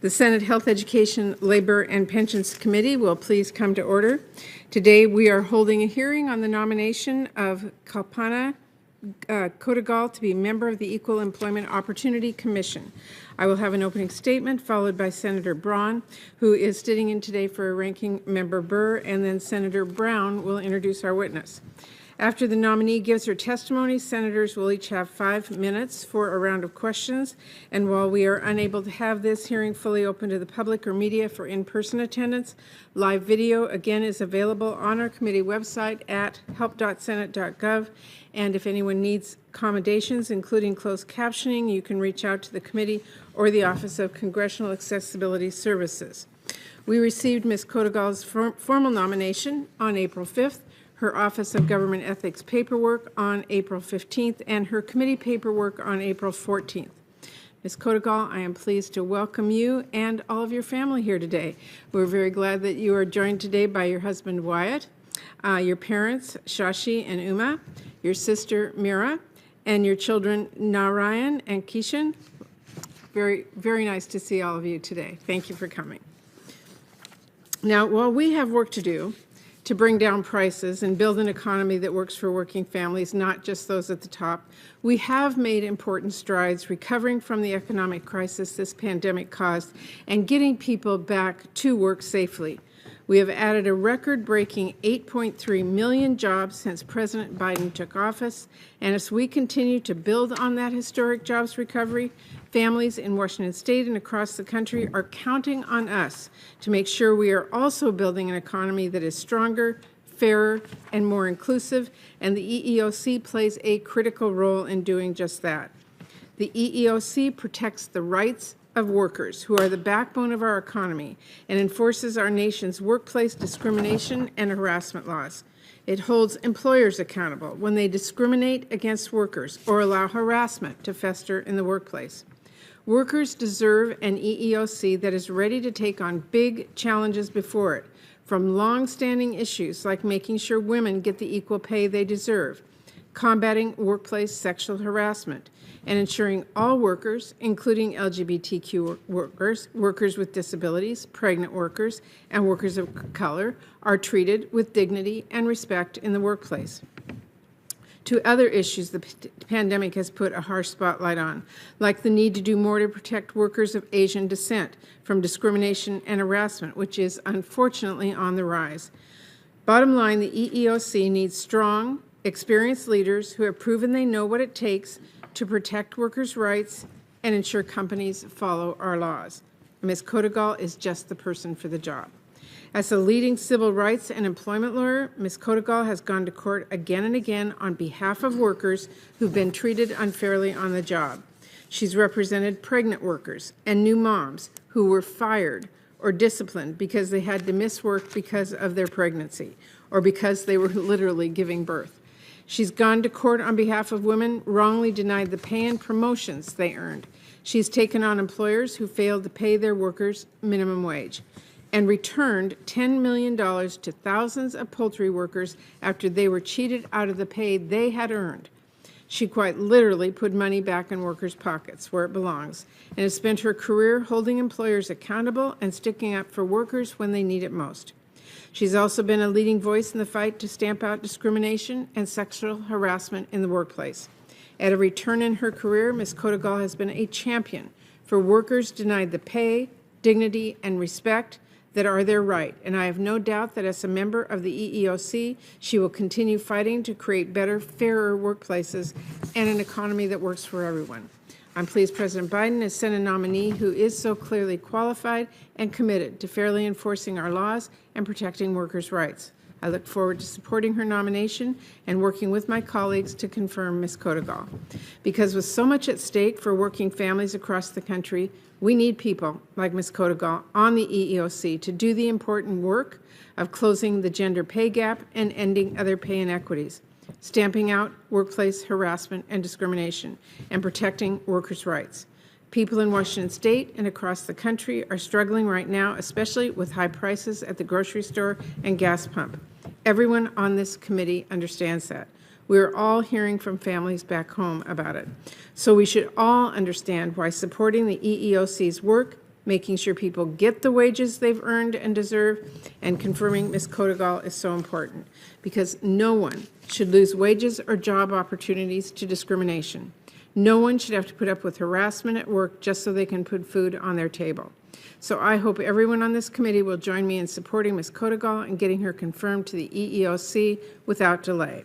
The Senate Health, Education, Labor, and Pensions Committee will please come to order. Today we are holding a hearing on the nomination of Kalpana Kotagal to be member of the Equal Employment Opportunity Commission. I will have an opening statement followed by Senator Braun, who is sitting in today for a ranking member Burr, and then Senator Brown will introduce our witness. After the nominee gives her testimony, senators will each have 5 minutes for a round of questions. And while we are unable to have this hearing fully open to the public or media for in-person attendance, live video again is available on our committee website at help.senate.gov. And if anyone needs accommodations, including closed captioning, you can reach out to the committee or the Office of Congressional Accessibility Services. We received Ms. Kotagal's formal nomination on April 5th. Her Office of Government Ethics paperwork on April 15th, and her committee paperwork on April 14th. Ms. Kotagal, I am pleased to welcome you and all of your family here today. We're very glad that you are joined today by your husband, Wyatt, your parents, Shashi and Uma, your sister, Mira, and your children, Narayan and Kishan. Very, very nice to see all of you today. Thank you for coming. Now, while we have work to do to bring down prices and build an economy that works for working families, not just those at the top, we have made important strides recovering from the economic crisis this pandemic caused and getting people back to work safely. We have added a record-breaking 8.3 million jobs since President Biden took office, and as we continue to build on that historic jobs recovery, families in Washington State and across the country are counting on us to make sure we are also building an economy that is stronger, fairer, and more inclusive, and the EEOC plays a critical role in doing just that. The EEOC protects the rights of workers, who are the backbone of our economy, and enforces our nation's workplace discrimination and harassment laws. It holds employers accountable when they discriminate against workers or allow harassment to fester in the workplace. Workers deserve an EEOC that is ready to take on big challenges before it, from long-standing issues like making sure women get the equal pay they deserve, combating workplace sexual harassment, and ensuring all workers, including LGBTQ workers, workers with disabilities, pregnant workers, and workers of color, are treated with dignity and respect in the workplace. To other issues the pandemic has put a harsh spotlight on, like the need to do more to protect workers of Asian descent from discrimination and harassment, which is unfortunately on the rise. Bottom line, the EEOC needs strong, experienced leaders who have proven they know what it takes to protect workers' rights and ensure companies follow our laws. Ms. Kotagal is just the person for the job. As a leading civil rights and employment lawyer, Ms. Kotagal has gone to court again and again on behalf of workers who've been treated unfairly on the job. She's represented pregnant workers and new moms who were fired or disciplined because they had to miss work because of their pregnancy or because they were literally giving birth. She's gone to court on behalf of women wrongly denied the pay and promotions they earned. She's taken on employers who failed to pay their workers minimum wage and returned $10 million to thousands of poultry workers after they were cheated out of the pay they had earned. She quite literally put money back in workers' pockets where it belongs and has spent her career holding employers accountable and sticking up for workers when they need it most. She's also been a leading voice in the fight to stamp out discrimination and sexual harassment in the workplace. At every turn in her career, Ms. Kotagal has been a champion for workers denied the pay, dignity, and respect that are their right, and I have no doubt that as a member of the EEOC, she will continue fighting to create better, fairer workplaces and an economy that works for everyone. I'm pleased President Biden has sent a nominee who is so clearly qualified and committed to fairly enforcing our laws and protecting workers' rights. I look forward to supporting her nomination and working with my colleagues to confirm Ms. Kotagal. Because with so much at stake for working families across the country, we need people like Ms. Kotagal on the EEOC to do the important work of closing the gender pay gap and ending other pay inequities, stamping out workplace harassment and discrimination, and protecting workers' rights. People in Washington State and across the country are struggling right now, especially with high prices at the grocery store and gas pump. Everyone on this committee understands that. We are all hearing from families back home about it. So we should all understand why supporting the EEOC's work making sure people get the wages they've earned and deserve, and confirming Ms. Kotagal is so important because no one should lose wages or job opportunities to discrimination. No one should have to put up with harassment at work just so they can put food on their table. So I hope everyone on this committee will join me in supporting Ms. Kotagal and getting her confirmed to the EEOC without delay.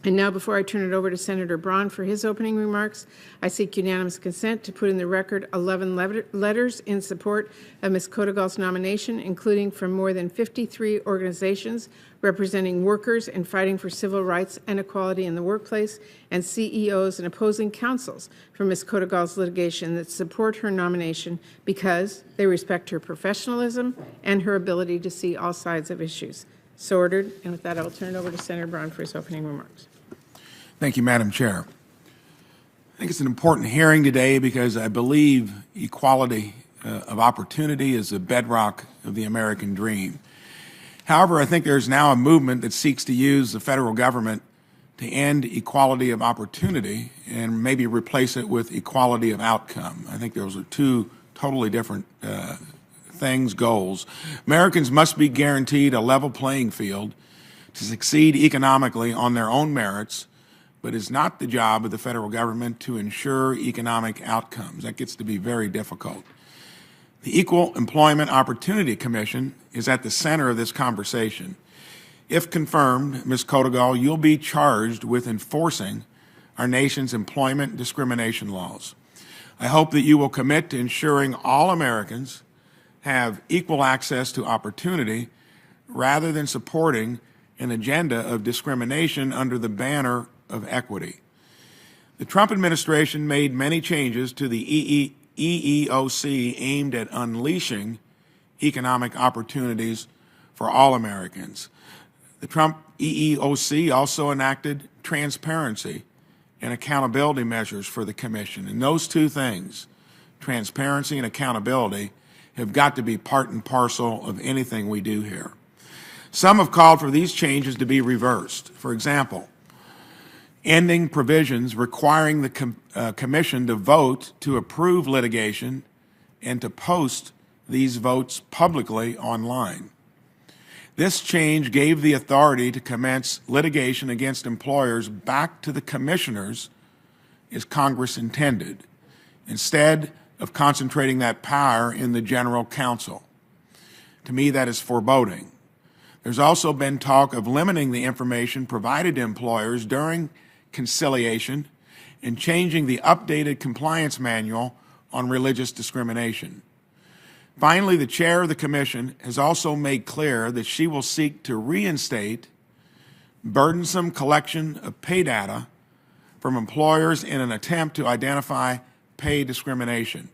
And now, before I turn it over to Senator Braun for his opening remarks, I seek unanimous consent to put in the record 11 letters in support of Ms. Kotagal's nomination, including from more than 53 organizations representing workers and fighting for civil rights and equality in the workplace, and CEOs and opposing counsels for Ms. Kotagal's litigation that support her nomination because they respect her professionalism and her ability to see all sides of issues. So ordered. And with that, I will turn it over to Senator Braun for his opening remarks. Thank you, Madam Chair. I think it's an important hearing today because I believe equality of opportunity is the bedrock of the American dream. However, I think there's now a movement that seeks to use the federal government to end equality of opportunity and maybe replace it with equality of outcome. I think those are two totally different goals. Americans must be guaranteed a level playing field to succeed economically on their own merits, but it's not the job of the federal government to ensure economic outcomes. That gets to be very difficult. The Equal Employment Opportunity Commission is at the center of this conversation. If confirmed, Ms. Kotagal, you'll be charged with enforcing our nation's employment discrimination laws. I hope that you will commit to ensuring all Americans have equal access to opportunity rather than supporting an agenda of discrimination under the banner of equity. The Trump administration made many changes to the EEOC aimed at unleashing economic opportunities for all Americans. The Trump EEOC also enacted transparency and accountability measures for the Commission. And those two things, transparency and accountability, have got to be part and parcel of anything we do here. Some have called for these changes to be reversed. For example, ending provisions requiring the Commission to vote to approve litigation and to post these votes publicly online. This change gave the authority to commence litigation against employers back to the commissioners as Congress intended, instead of concentrating that power in the General Counsel. To me, that is foreboding. There's also been talk of limiting the information provided to employers during conciliation and changing the updated compliance manual on religious discrimination. Finally, the chair of the Commission has also made clear that she will seek to reinstate burdensome collection of pay data from employers in an attempt to identify pay discrimination.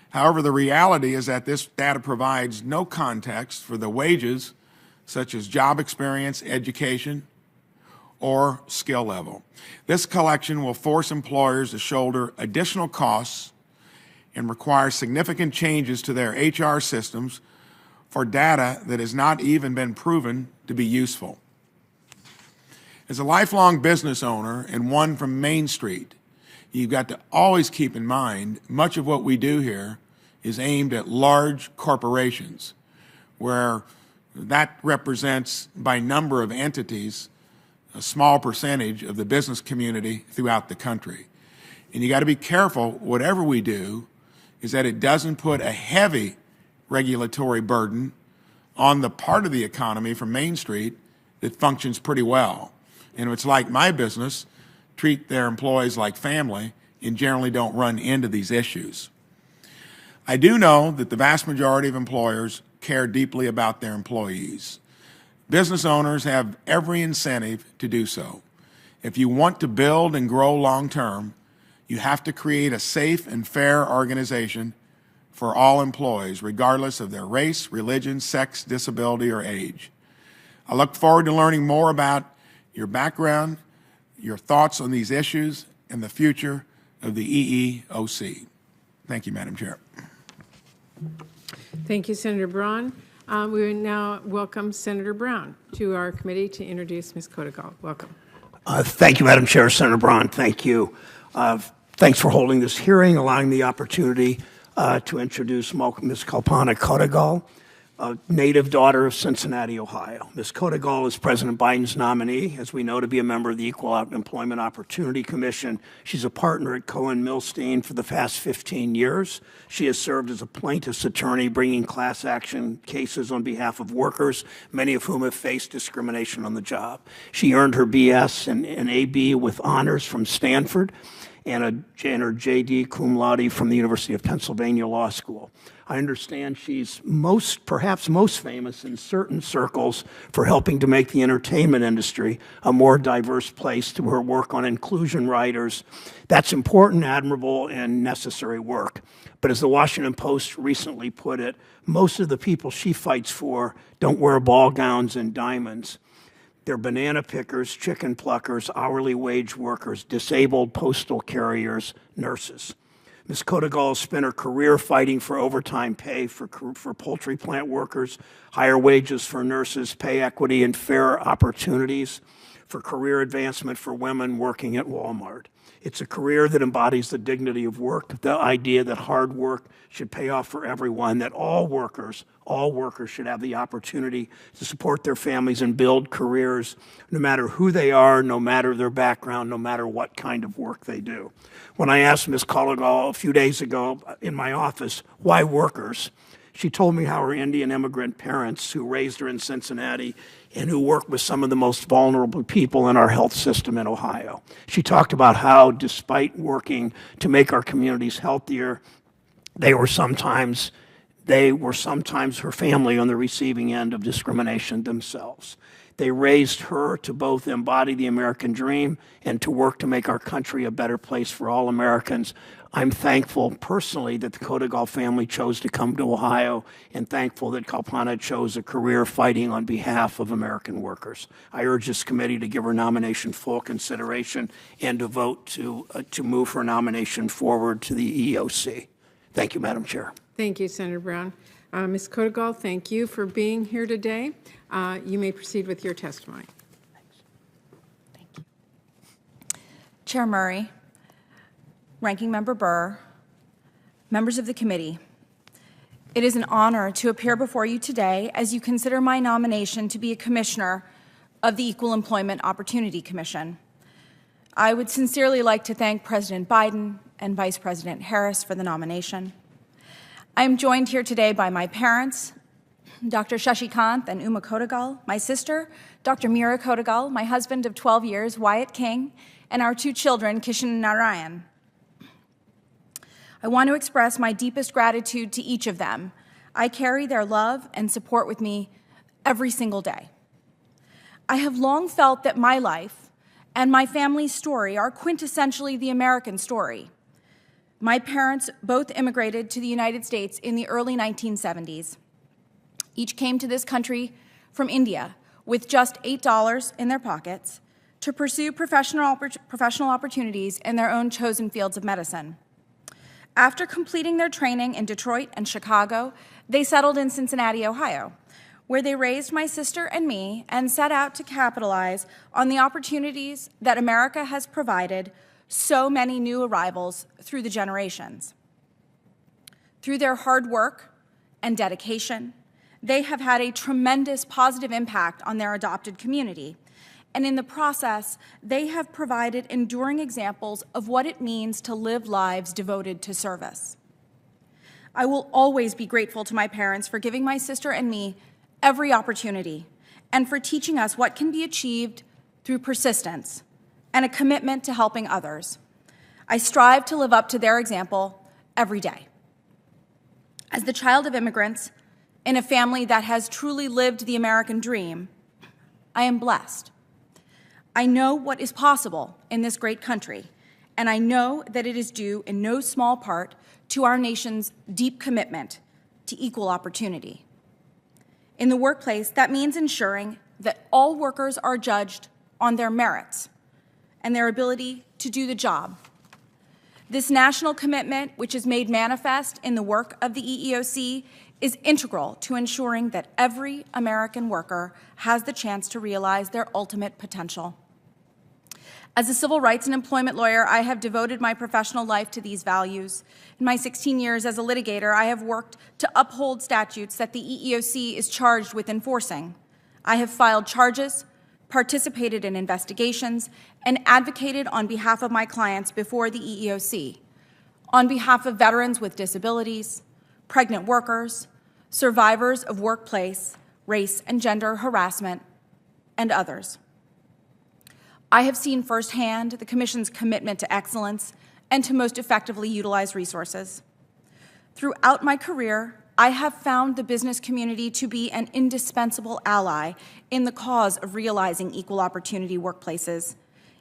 However, the reality is that this data provides no context for the wages such as job experience, education, or skill level. This collection will force employers to shoulder additional costs and require significant changes to their HR systems for data that has not even been proven to be useful. As a lifelong business owner and one from Main Street, you've got to always keep in mind much of what we do here is aimed at large corporations, where that represents, by number of entities, a small percentage of the business community throughout the country. And you got to be careful, whatever we do, is that it doesn't put a heavy regulatory burden on the part of the economy from Main Street that functions pretty well. And it's like my business, treat their employees like family and generally don't run into these issues. I do know that the vast majority of employers care deeply about their employees. Business owners have every incentive to do so. If you want to build and grow long-term, you have to create a safe and fair organization for all employees, regardless of their race, religion, sex, disability, or age. I look forward to learning more about your background, your thoughts on these issues, and the future of the EEOC. Thank you, Madam Chair. Thank you, Senator Braun. We will now welcome Senator Brown to our committee to introduce Ms. Kotagal. Welcome. Thank you, Madam Chair. Senator Braun, thank you. Thanks for holding this hearing, allowing the opportunity to introduce Ms. Kalpana Kotagal, a native daughter of Cincinnati, Ohio. Ms. Kotagal is President Biden's nominee, as we know, to be a member of the Equal Employment Opportunity Commission. She's a partner at Cohen Milstein for the past 15 years. She has served as a plaintiff's attorney, bringing class action cases on behalf of workers, many of whom have faced discrimination on the job. She earned her BS and AB with honors from Stanford and her JD cum laude from the University of Pennsylvania Law School. I understand she's perhaps most famous in certain circles for helping to make the entertainment industry a more diverse place through her work on inclusion riders. That's important, admirable, and necessary work. But as the Washington Post recently put it, most of the people she fights for don't wear ball gowns and diamonds. They're banana pickers, chicken pluckers, hourly wage workers, disabled postal carriers, nurses. Ms. Kotagal spent her career fighting for overtime pay for poultry plant workers, higher wages for nurses, pay equity and fair opportunities for career advancement for women working at Walmart. It's a career that embodies the dignity of work, the idea that hard work should pay off for everyone, that all workers should have the opportunity to support their families and build careers, no matter who they are, no matter their background, no matter what kind of work they do. When I asked Ms. Kotagal a few days ago in my office, why workers? She told me how her Indian immigrant parents, who raised her in Cincinnati and who work with some of the most vulnerable people in our health system in Ohio. She talked about how, despite working to make our communities healthier, they were sometimes her family on the receiving end of discrimination themselves. They raised her to both embody the American dream and to work to make our country a better place for all Americans. I'm thankful personally that the Kotagal family chose to come to Ohio, and thankful that Kalpana chose a career fighting on behalf of American workers. I urge this committee to give her nomination full consideration and to vote to move her nomination forward to the EEOC. Thank you, Madam Chair. Thank you, Senator Brown. Ms. Kotagal, thank you for being here today. You may proceed with your testimony. Thank you. Chair Murray, Ranking Member Burr, members of the committee, it is an honor to appear before you today as you consider my nomination to be a commissioner of the Equal Employment Opportunity Commission. I would sincerely like to thank President Biden and Vice President Harris for the nomination. I am joined here today by my parents, Dr. Shashikant and Uma Kotagal, my sister, Dr. Meera Kotagal, my husband of 12 years, Wyatt King, and our two children, Kishan and Narayan. I want to express my deepest gratitude to each of them. I carry their love and support with me every single day. I have long felt that my life and my family's story are quintessentially the American story. My parents both immigrated to the United States in the early 1970s. Each came to this country from India with just $8 in their pockets to pursue professional opportunities in their own chosen fields of medicine. After completing their training in Detroit and Chicago, they settled in Cincinnati, Ohio, where they raised my sister and me and set out to capitalize on the opportunities that America has provided so many new arrivals through the generations. Through their hard work and dedication, they have had a tremendous positive impact on their adopted community. And in the process, they have provided enduring examples of what it means to live lives devoted to service. I will always be grateful to my parents for giving my sister and me every opportunity and for teaching us what can be achieved through persistence and a commitment to helping others. I strive to live up to their example every day. As the child of immigrants in a family that has truly lived the American dream, I am blessed. I know what is possible in this great country, and I know that it is due in no small part to our nation's deep commitment to equal opportunity. In the workplace, that means ensuring that all workers are judged on their merits and their ability to do the job. This national commitment, which is made manifest in the work of the EEOC, is integral to ensuring that every American worker has the chance to realize their ultimate potential. As a civil rights and employment lawyer, I have devoted my professional life to these values. In my 16 years as a litigator, I have worked to uphold statutes that the EEOC is charged with enforcing. I have filed charges, participated in investigations, and advocated on behalf of my clients before the EEOC, on behalf of veterans with disabilities, pregnant workers, survivors of workplace, race, and gender harassment, and others. I have seen firsthand the Commission's commitment to excellence and to most effectively utilize resources. Throughout my career, I have found the business community to be an indispensable ally in the cause of realizing equal opportunity workplaces.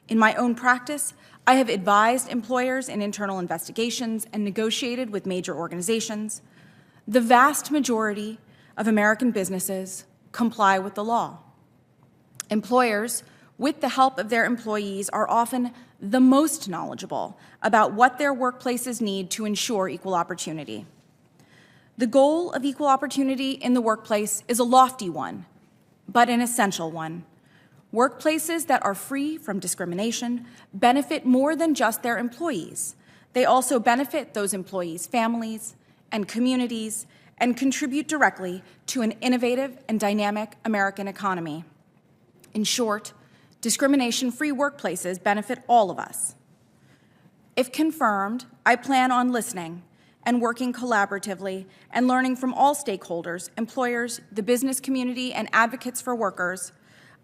In my own practice, I have advised employers in internal investigations and negotiated with major organizations. The vast majority of American businesses comply with the law. Employers, with the help of their employees, are often the most knowledgeable about what their workplaces need to ensure equal opportunity. The goal of equal opportunity in the workplace is a lofty one, but an essential one. Workplaces that are free from discrimination benefit more than just their employees. They also benefit those employees' families and communities and contribute directly to an innovative and dynamic American economy. In short, discrimination-free workplaces benefit all of us. If confirmed, I plan on listening and working collaboratively and learning from all stakeholders, employers, the business community, and advocates for workers.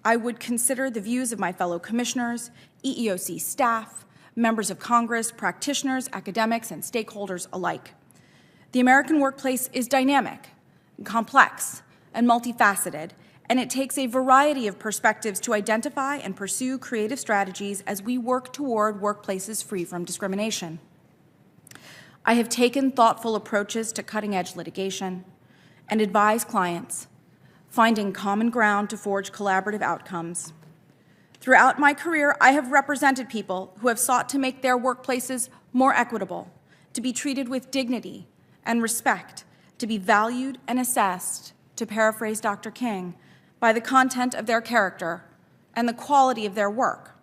I would consider the views of my fellow commissioners, EEOC staff, members of Congress, practitioners, academics, and stakeholders alike. The American workplace is dynamic, complex, and multifaceted, and it takes a variety of perspectives to identify and pursue creative strategies as we work toward workplaces free from discrimination. I have taken thoughtful approaches to cutting-edge litigation and advise clients, finding common ground to forge collaborative outcomes. Throughout my career, I have represented people who have sought to make their workplaces more equitable, to be treated with dignity and respect, to be valued and assessed, to paraphrase Dr. King, by the content of their character and the quality of their work.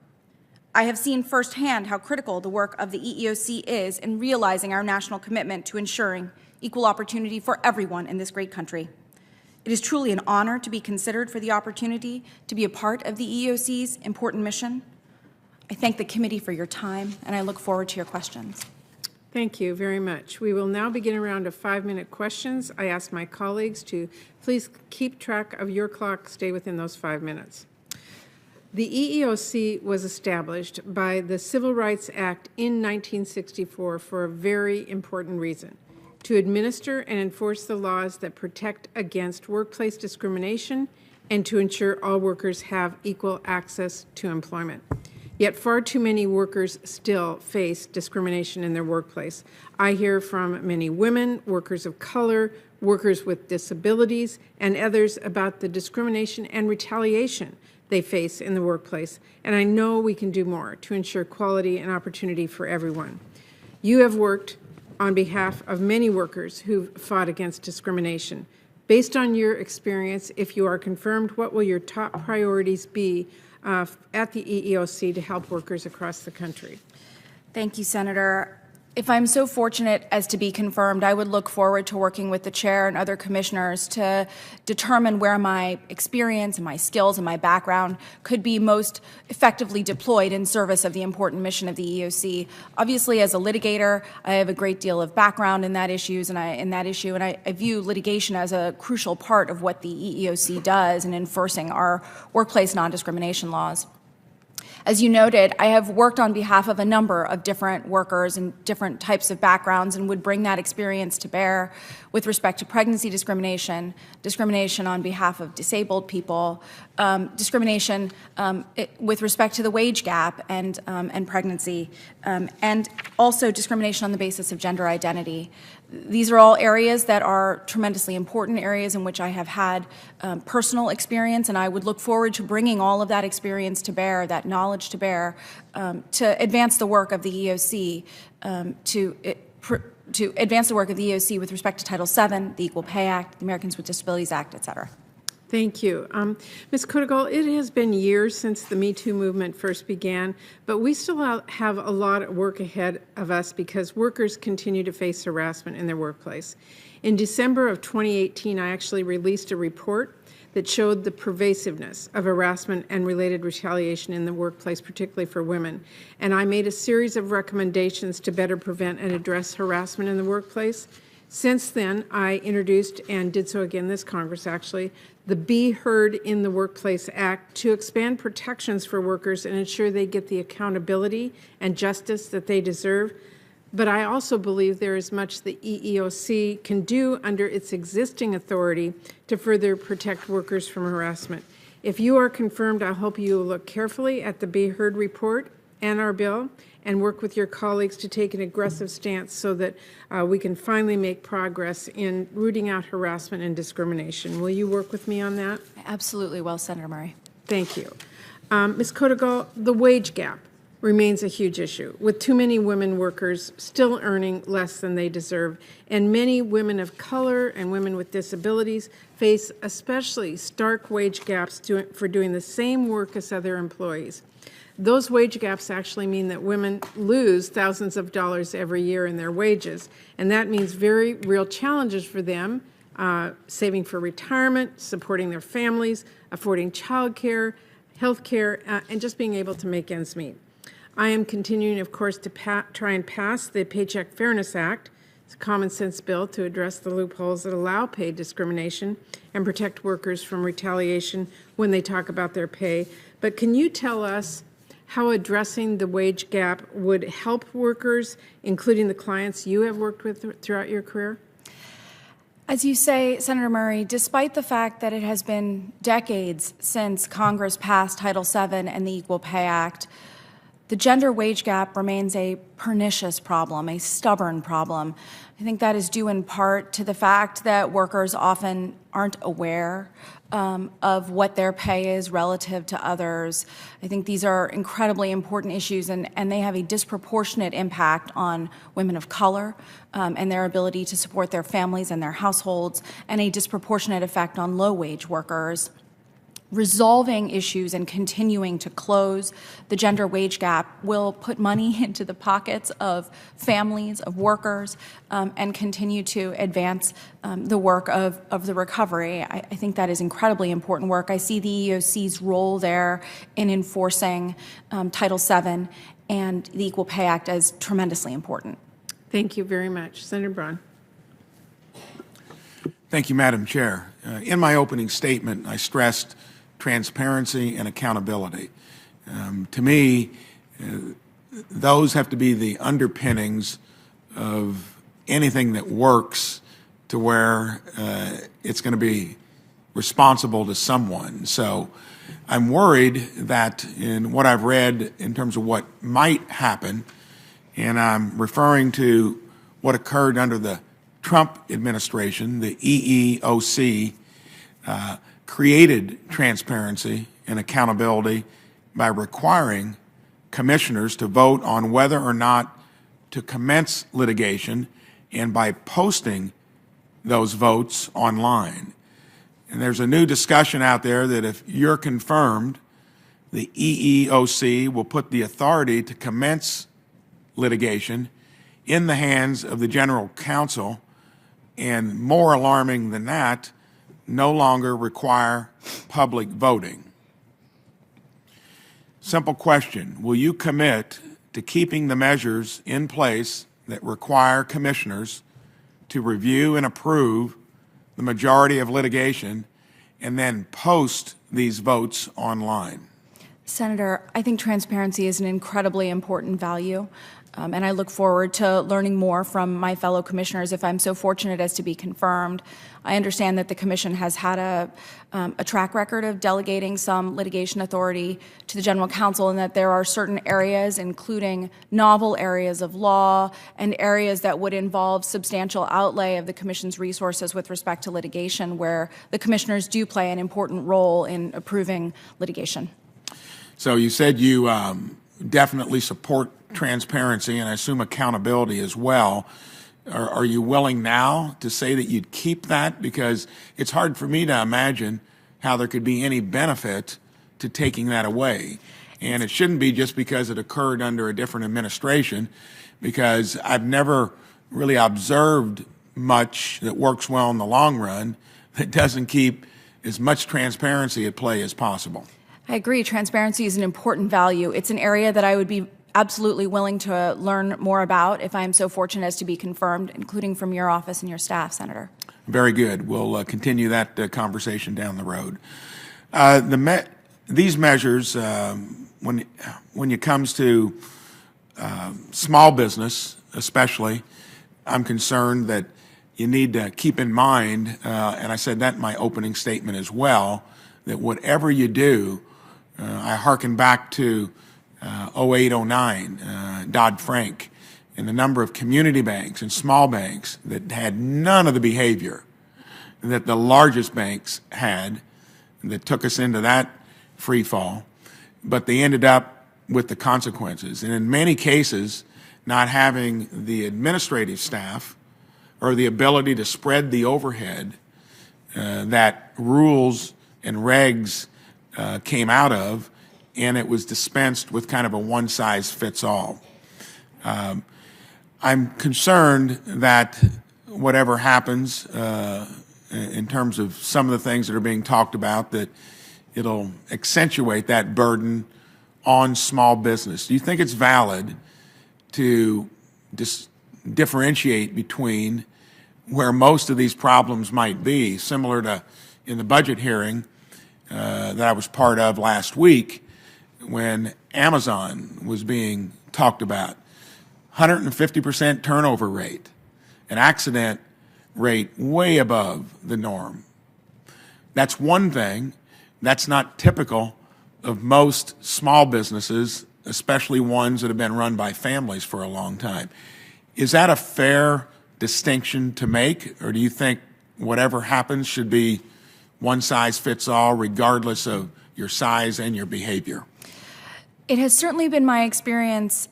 I have seen firsthand how critical the work of the EEOC is in realizing our national commitment to ensuring equal opportunity for everyone in this great country. It is truly an honor to be considered for the opportunity to be a part of the EEOC's important mission. I thank the committee for your time, and I look forward to your questions. Thank you very much. We will now begin a round of 5-minute questions. I ask my colleagues to please keep track of your clock, stay within those 5 minutes. The EEOC was established by the Civil Rights Act in 1964 for a very important reason: to administer and enforce the laws that protect against workplace discrimination and to ensure all workers have equal access to employment. Yet far too many workers still face discrimination in their workplace. I hear from many women, workers of color, workers with disabilities, and others about the discrimination and retaliation they face in the workplace, and I know we can do more to ensure quality and opportunity for everyone. You have worked on behalf of many workers who've fought against discrimination. Based on your experience, if you are confirmed, what will your top priorities be at the EEOC to help workers across the country? Thank you, Senator. If I'm so fortunate as to be confirmed, I would look forward to working with the chair and other commissioners to determine where my experience and my skills and my background could be most effectively deployed in service of the important mission of the EEOC. Obviously, as a litigator, I have a great deal of background in that issue, and I view litigation as a crucial part of what the EEOC does in enforcing our workplace non-discrimination laws. As you noted, I have worked on behalf of a number of different workers and different types of backgrounds and would bring that experience to bear with respect to pregnancy discrimination, discrimination on behalf of disabled people, discrimination with respect to the wage gap and pregnancy, and also discrimination on the basis of gender identity. These are all areas that are tremendously important areas in which I have had personal experience, and I would look forward to bringing all of that experience to bear, that knowledge to bear, to advance the work of the EEOC, to advance the work of the EEOC with respect to Title VII, the Equal Pay Act, the Americans with Disabilities Act, et cetera. Thank you. Ms. Kotagal, it has been years since the Me Too movement first began, but we still have a lot of work ahead of us because workers continue to face harassment in their workplace. In December of 2018, I actually released a report that showed the pervasiveness of harassment and related retaliation in the workplace, particularly for women. And I made a series of recommendations to better prevent and address harassment in the workplace. Since then, I introduced, and did so again this Congress actually, the Be Heard in the Workplace Act to expand protections for workers and ensure they get the accountability and justice that they deserve. But I also believe there is much the EEOC can do under its existing authority to further protect workers from harassment. If you are confirmed, I hope you will look carefully at the Be Heard report and our bill and work with your colleagues to take an aggressive stance so that we can finally make progress in rooting out harassment and discrimination. Will you work with me on that? I absolutely will, Senator Murray. Thank you. Ms. Kotagal, the wage gap remains a huge issue, with too many women workers still earning less than they deserve, and many women of color and women with disabilities face especially stark wage gaps for doing the same work as other employees. Those wage gaps actually mean that women lose thousands of dollars every year in their wages, and that means very real challenges for them, saving for retirement, supporting their families, affording child care, health care, and just being able to make ends meet. I am continuing, of course, to try and pass the Paycheck Fairness Act. It's a common sense bill to address the loopholes that allow pay discrimination and protect workers from retaliation when they talk about their pay. But can you tell us how addressing the wage gap would help workers, including the clients you have worked with throughout your career? As you say, Senator Murray, despite the fact that it has been decades since Congress passed Title VII and the Equal Pay Act, the gender wage gap remains a pernicious problem, a stubborn problem. I think that is due in part to the fact that workers often aren't aware of what their pay is relative to others. I think these are incredibly important issues, and they have a disproportionate impact on women of color and their ability to support their families and their households, and a disproportionate effect on low-wage workers. Resolving issues and continuing to close the gender wage gap will put money into the pockets of families, of workers, and continue to advance the work of the recovery. I think that is incredibly important work. I see the EEOC's role there in enforcing Title VII and the Equal Pay Act as tremendously important. Thank you very much. Senator Braun. Thank you, Madam Chair. In my opening statement, I stressed transparency and accountability. To me, those have to be the underpinnings of anything that works to where it's going to be responsible to someone. So I'm worried that in what I've read in terms of what might happen, and I'm referring to what occurred under the Trump administration, the EEOC, created transparency and accountability by requiring commissioners to vote on whether or not to commence litigation and by posting those votes online. And there's a new discussion out there that if you're confirmed, the EEOC will put the authority to commence litigation in the hands of the General Counsel, and more alarming than that, no longer require public voting. Simple question, will you commit to keeping the measures in place that require commissioners to review and approve the majority of litigation and then post these votes online? Senator, I think transparency is an incredibly important value. And I look forward to learning more from my fellow commissioners if I'm so fortunate as to be confirmed. I understand that the Commission has had a track record of delegating some litigation authority to the General Counsel, and that there are certain areas, including novel areas of law and areas that would involve substantial outlay of the Commission's resources with respect to litigation, where the commissioners do play an important role in approving litigation. So you said you definitely support transparency and I assume accountability as well. Are you willing now to say that you'd keep that? Because it's hard for me to imagine how there could be any benefit to taking that away. And it shouldn't be just because it occurred under a different administration, because I've never really observed much that works well in the long run that doesn't keep as much transparency at play as possible. I agree. Transparency is an important value. It's an area that I would be absolutely willing to learn more about if I am so fortunate as to be confirmed, including from your office and your staff, Senator. Very good. We'll continue that conversation down the road. These measures, when it comes to small business especially, I'm concerned that you need to keep in mind, and I said that in my opening statement as well, that whatever you do, I hearken back to 08-09, Dodd-Frank, and the number of community banks and small banks that had none of the behavior that the largest banks had that took us into that free fall, but they ended up with the consequences. And in many cases, not having the administrative staff or the ability to spread the overhead that rules and regs came out of, and it was dispensed with kind of a one-size-fits-all. I'm concerned that whatever happens in terms of some of the things that are being talked about, that it'll accentuate that burden on small business. Do you think it's valid to differentiate between where most of these problems might be, similar to in the budget hearing that I was part of last week when Amazon was being talked about? 150% turnover rate, an accident rate way above the norm. That's one thing. That's not typical of most small businesses, especially ones that have been run by families for a long time. Is that a fair distinction to make, or do you think whatever happens should be one size fits all regardless of your size and your behavior? It has certainly been my experience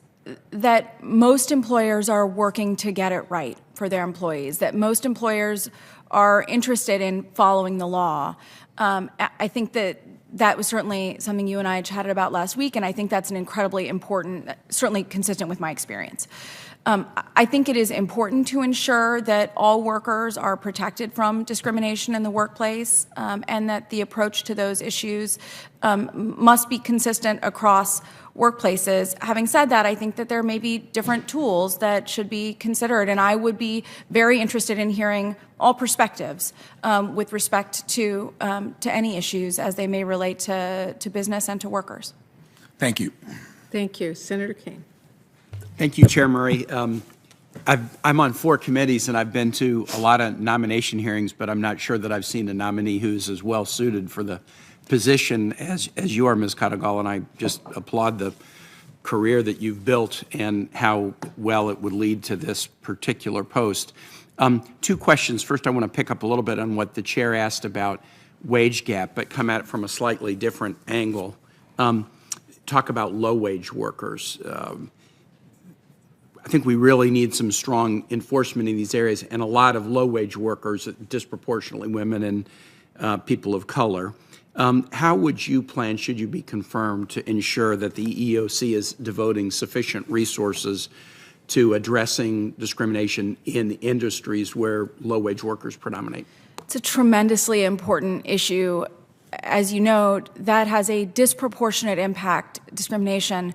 that most employers are working to get it right for their employees, that most employers are interested in following the law. I think that was certainly something you and I chatted about last week, and I think that's an incredibly important, certainly consistent with my experience. I think it is important to ensure that all workers are protected from discrimination in the workplace, and that the approach to those issues must be consistent across workplaces. Having said that, I think that there may be different tools that should be considered, and I would be very interested in hearing all perspectives with respect to any issues as they may relate to business and to workers. Thank you. Thank you. Senator King. Thank you, Chair Murray. I'm on 4 committees, and I've been to a lot of nomination hearings, but I'm not sure that I've seen a nominee who's as well suited for the position as you are, Ms. Kotagal, and I just applaud the career that you've built and how well it would lead to this particular post. 2 questions. First, I want to pick up a little bit on what the chair asked about wage gap, but come at it from a slightly different angle. Talk about low-wage workers. I think we really need some strong enforcement in these areas, and a lot of low-wage workers, disproportionately women and people of color. How would you plan, should you be confirmed, to ensure that the EEOC is devoting sufficient resources to addressing discrimination in industries where low-wage workers predominate? It's a tremendously important issue. As you know, that has a disproportionate impact. Discrimination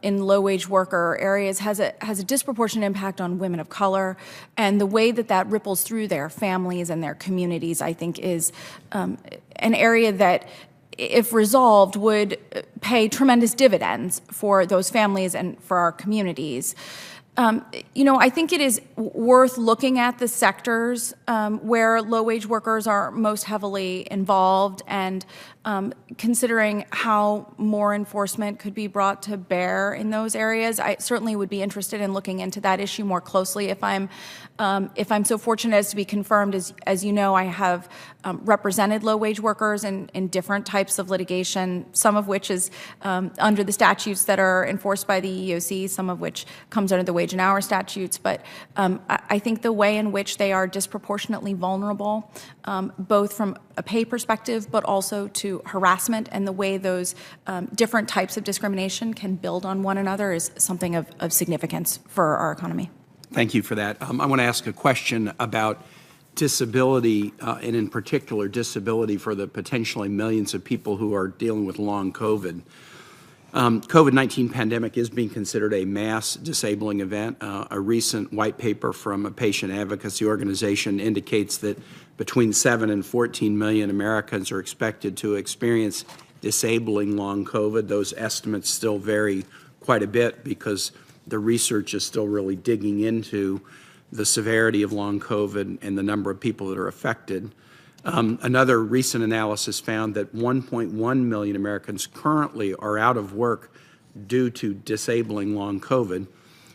in low-wage worker areas has a disproportionate impact on women of color, and the way that ripples through their families and their communities, I think, is an area that, if resolved, would pay tremendous dividends for those families and for our communities. I think it is worth looking at the sectors where low-wage workers are most heavily involved and considering how more enforcement could be brought to bear in those areas. I certainly would be interested in looking into that issue more closely if I'm so fortunate as to be confirmed. As you know, I have represented low-wage workers in different types of litigation, some of which is under the statutes that are enforced by the EEOC, some of which comes under the wage and hour statutes, but I think the way in which they are disproportionately vulnerable, both from a pay perspective, but also to harassment, and the way those different types of discrimination can build on one another is something of significance for our economy. Thank you for that. I want to ask a question about disability, and in particular disability for the potentially millions of people who are dealing with long COVID. COVID-19 pandemic is being considered a mass disabling event. A recent white paper from a patient advocacy organization indicates that between 7 and 14 million Americans are expected to experience disabling long COVID. Those estimates still vary quite a bit because the research is still really digging into the severity of long COVID and the number of people that are affected. Another recent analysis found that 1.1 million Americans currently are out of work due to disabling long COVID.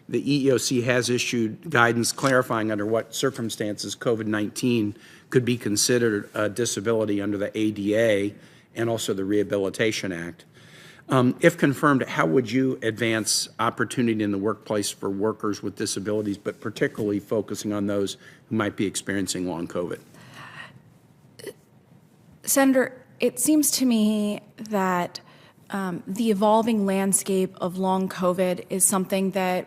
The EEOC has issued guidance clarifying under what circumstances COVID-19 could be considered a disability under the ADA and also the Rehabilitation Act. If confirmed, how would you advance opportunity in the workplace for workers with disabilities, but particularly focusing on those who might be experiencing long COVID? Senator, it seems to me that the evolving landscape of long COVID is something that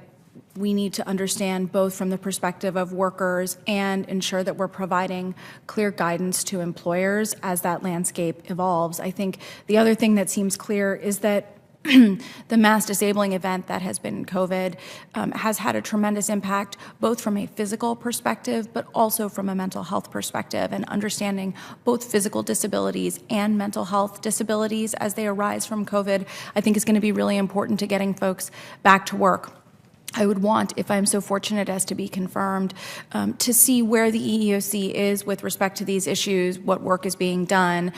we need to understand both from the perspective of workers and ensure that we're providing clear guidance to employers as that landscape evolves. I think the other thing that seems clear is that the mass disabling event that has been COVID has had a tremendous impact, both from a physical perspective, but also from a mental health perspective, and understanding both physical disabilities and mental health disabilities as they arise from COVID, I think is going to be really important to getting folks back to work. I would want, if I'm so fortunate as to be confirmed, to see where the EEOC is with respect to these issues, what work is being done,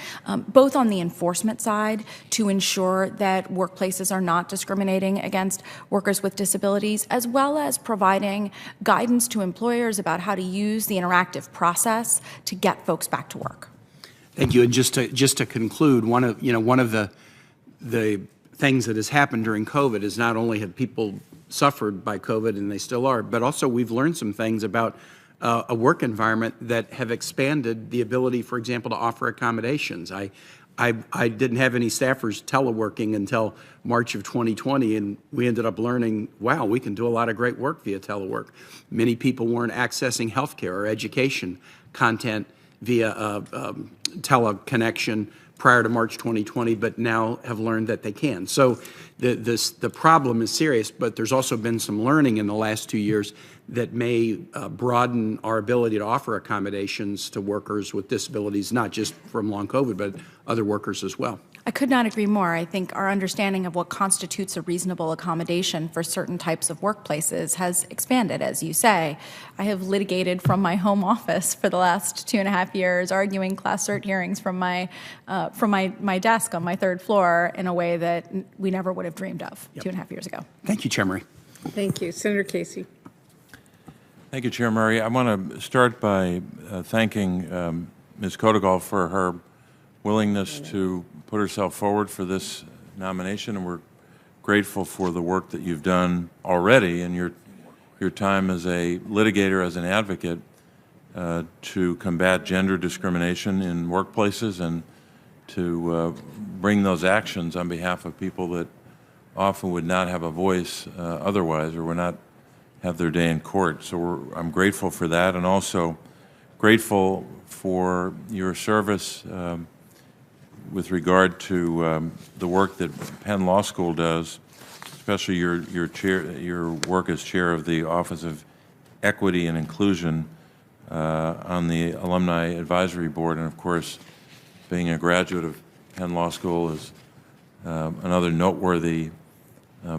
both on the enforcement side to ensure that workplaces are not discriminating against workers with disabilities, as well as providing guidance to employers about how to use the interactive process to get folks back to work. Thank you. And just to conclude, one of the things that has happened during COVID is not only have people suffered by COVID, and they still are, but also we've learned some things about a work environment that have expanded the ability, for example, to offer accommodations. I didn't have any staffers teleworking until March of 2020, and we ended up learning, wow, we can do a lot of great work via telework. Many people weren't accessing healthcare or education content via teleconnection prior to March 2020, but now have learned that they can. So the problem is serious, but there's also been some learning in the last 2 years that may broaden our ability to offer accommodations to workers with disabilities, not just from long COVID, but other workers as well. I could not agree more. I think our understanding of what constitutes a reasonable accommodation for certain types of workplaces has expanded, as you say. I have litigated from my home office for the last 2.5 years, arguing class cert hearings from my desk on my third floor in a way that we never would have dreamed of 2.5 years ago. Thank you, Chair Murray. Thank you. Senator Casey. Thank you, Chair Murray. I want to start by thanking Ms. Kotagal for her willingness to put herself forward for this nomination, and we're grateful for the work that you've done already in your time as a litigator, as an advocate, to combat gender discrimination in workplaces and to bring those actions on behalf of people that often would not have a voice otherwise or would not have their day in court. So I'm grateful for that, and also grateful for your service with regard to the work that Penn Law School does, especially your work as chair of the Office of Equity and Inclusion on the Alumni Advisory Board, and of course, being a graduate of Penn Law School is another noteworthy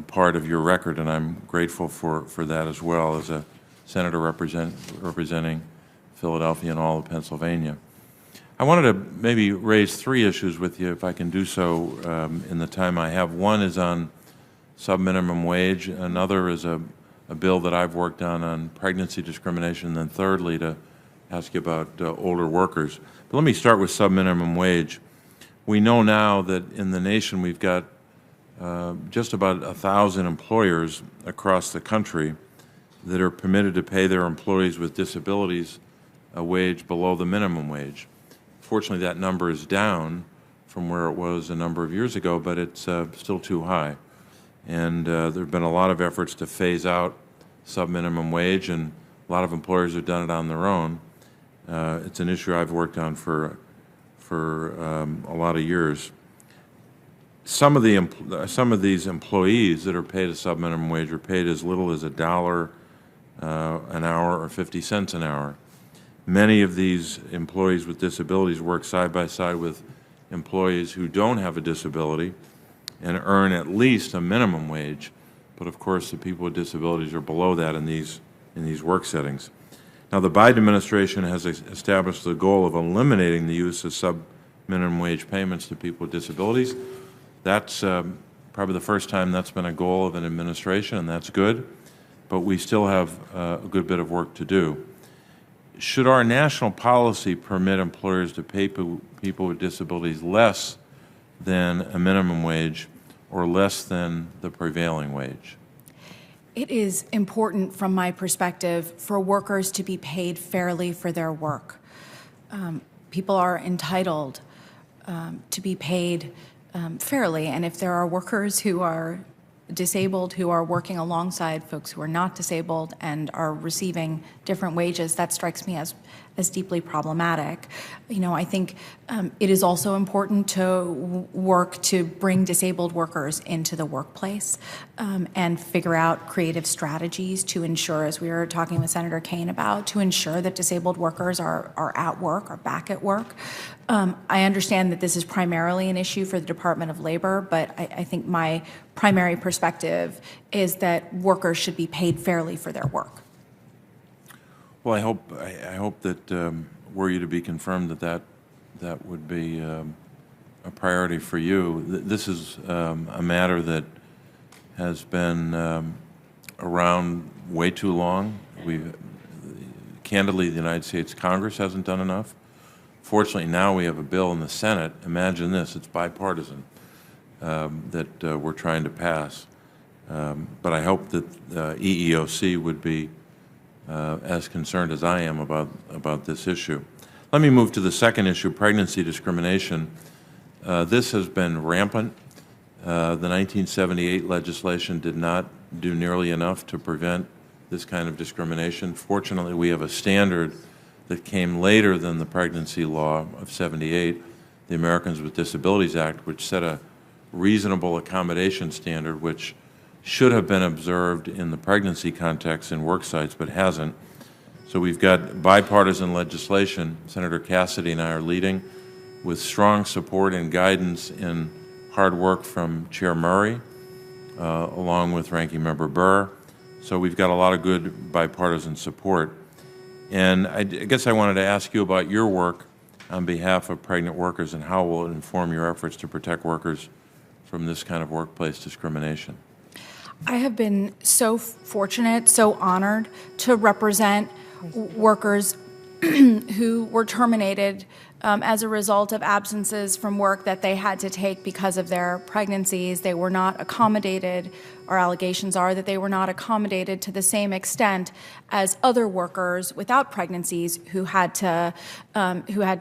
part of your record, and I'm grateful for that as well as a senator representing Philadelphia and all of Pennsylvania. I wanted to maybe raise 3 issues with you, if I can do so in the time I have. One is on sub-minimum wage. Another is a bill that I've worked on pregnancy discrimination. And then thirdly, to ask you about older workers. But let me start with sub-minimum wage. We know now that in the nation we've got just about 1,000 employers across the country that are permitted to pay their employees with disabilities a wage below the minimum wage. Fortunately, that number is down from where it was a number of years ago, but it's still too high. And there have been a lot of efforts to phase out sub-minimum wage, and a lot of employers have done it on their own. It's an issue I've worked on for a lot of years. Some of these employees that are paid a sub-minimum wage are paid as little as $1 an hour or 50 cents an hour. Many of these employees with disabilities work side by side with employees who don't have a disability and earn at least a minimum wage. But of course, the people with disabilities are below that in these work settings. Now, the Biden administration has established the goal of eliminating the use of sub-minimum wage payments to people with disabilities. That's probably the first time that's been a goal of an administration, and that's good. But we still have a good bit of work to do. Should our national policy permit employers to pay people with disabilities less than a minimum wage or less than the prevailing wage? It is important from my perspective for workers to be paid fairly for their work. People are entitled to be paid fairly, and if there are workers who are disabled who are working alongside folks who are not disabled and are receiving different wages, that strikes me as deeply problematic. You know, I think it is also important to work to bring disabled workers into the workplace and figure out creative strategies to ensure, as we were talking with Senator Kaine about, to ensure that disabled workers are at work, are back at work. I understand that this is primarily an issue for the Department of Labor, but I think my primary perspective is that workers should be paid fairly for their work. Well, I hope that were you to be confirmed that would be a priority for you. This is a matter that has been around way too long. Candidly, the United States Congress hasn't done enough. Fortunately, now we have a bill in the Senate. Imagine this, it's bipartisan, that we're trying to pass. But I hope that EEOC would be as concerned as I am about this issue. Let me move to the second issue, pregnancy discrimination. This has been rampant. The 1978 legislation did not do nearly enough to prevent this kind of discrimination. Fortunately, we have a standard that came later than the pregnancy law of '78, the Americans with Disabilities Act, which set a reasonable accommodation standard, which should have been observed in the pregnancy context in work sites, but hasn't. So we've got bipartisan legislation. Senator Cassidy and I are leading with strong support and guidance and hard work from Chair Murray, along with Ranking Member Burr. So we've got a lot of good bipartisan support. And I guess I wanted to ask you about your work on behalf of pregnant workers and how will it inform your efforts to protect workers from this kind of workplace discrimination. I have been so fortunate, so honored to represent workers who were terminated as a result of absences from work that they had to take because of their pregnancies. They were not accommodated. Our allegations are that they were not accommodated to the same extent as other workers without pregnancies who had to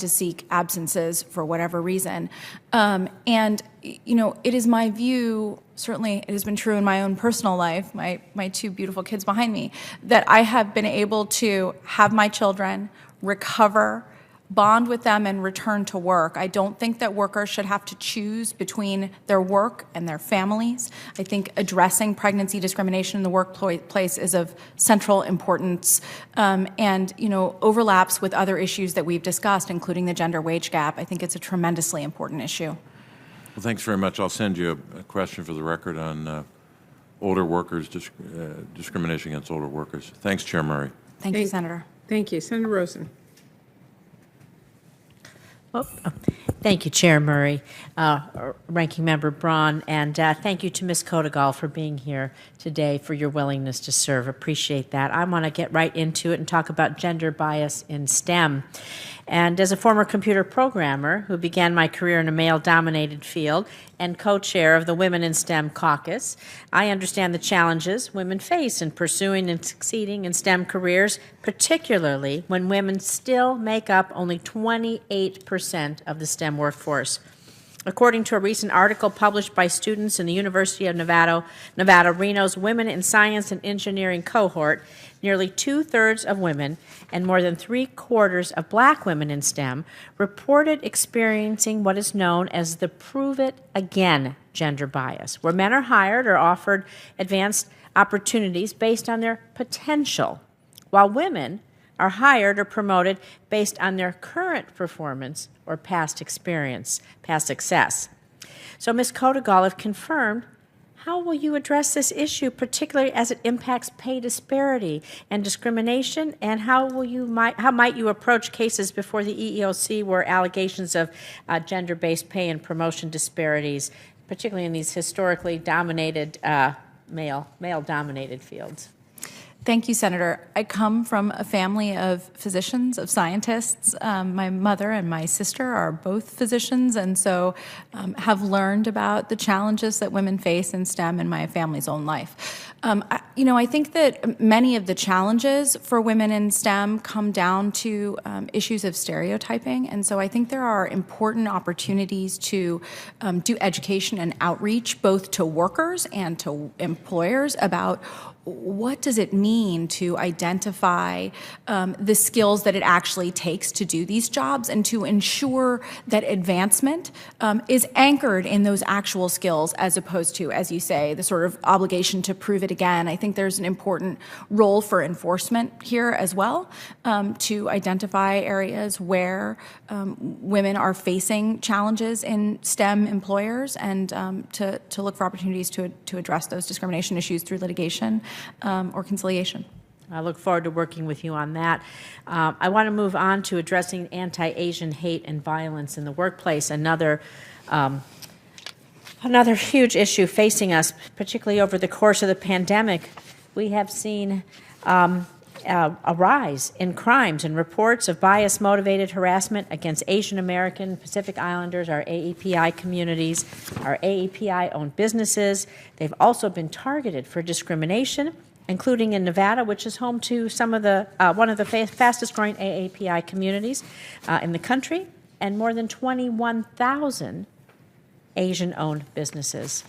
seek absences for whatever reason. And you know, it is my view, certainly it has been true in my own personal life, my two beautiful kids behind me, that I have been able to have my children recover, bond with them, and return to work. I don't think that workers should have to choose between their work and their families. I think addressing pregnancy discrimination in the workplace is of central importance and, you know, overlaps with other issues that we've discussed, including the gender wage gap. I think it's a tremendously important issue. Well, thanks very much. I'll send you a question for the record on older workers, discrimination against older workers. Thanks, Chair Murray. Thank you, Senator. Thank you. Senator Rosen. Thank you, Chair Murray, Ranking Member Braun, and thank you to Ms. Kotagal for being here today, for your willingness to serve. Appreciate that. I want to get right into it and talk about gender bias in STEM. And as a former computer programmer who began my career in a male-dominated field and co-chair of the Women in STEM caucus, I understand the challenges women face in pursuing and succeeding in STEM careers, particularly when women still make up only 28% of the STEM workforce. According to a recent article published by students in the University of Nevada, Reno's Women in Science and Engineering cohort, nearly 2/3 of women and more than 3/4 of black women in STEM reported experiencing what is known as the prove it again gender bias, where men are hired or offered advanced opportunities based on their potential, while women are hired or promoted based on their current performance or past experience, past success. So, Ms. Kotagal, if confirmed, how will you address this issue, particularly as it impacts pay disparity and discrimination, and how might you approach cases before the EEOC where allegations of gender-based pay and promotion disparities, particularly in these historically dominated male-dominated fields? Thank you, Senator. I come from a family of physicians, of scientists. My mother and my sister are both physicians, and so have learned about the challenges that women face in STEM in my family's own life. I think that many of the challenges for women in STEM come down to issues of stereotyping, and so I think there are important opportunities to do education and outreach both to workers and to employers about what does it mean to identify the skills that it actually takes to do these jobs and to ensure that advancement is anchored in those actual skills as opposed to, as you say, the sort of obligation to prove it again. I think there's an important role for enforcement here as well to identify areas where women are facing challenges in STEM employers and to look for opportunities to address those discrimination issues through litigation or conciliation. I look forward to working with you on that. I want to move on to addressing anti-Asian hate and violence in the workplace, another huge issue facing us, particularly over the course of the pandemic. We have seen a rise in crimes and reports of bias-motivated harassment against Asian American, Pacific Islanders, our AAPI communities, our AAPI-owned businesses. They've also been targeted for discrimination, including in Nevada, which is home to some of the one of the fastest-growing AAPI communities in the country, and more than 21,000 Asian-owned businesses.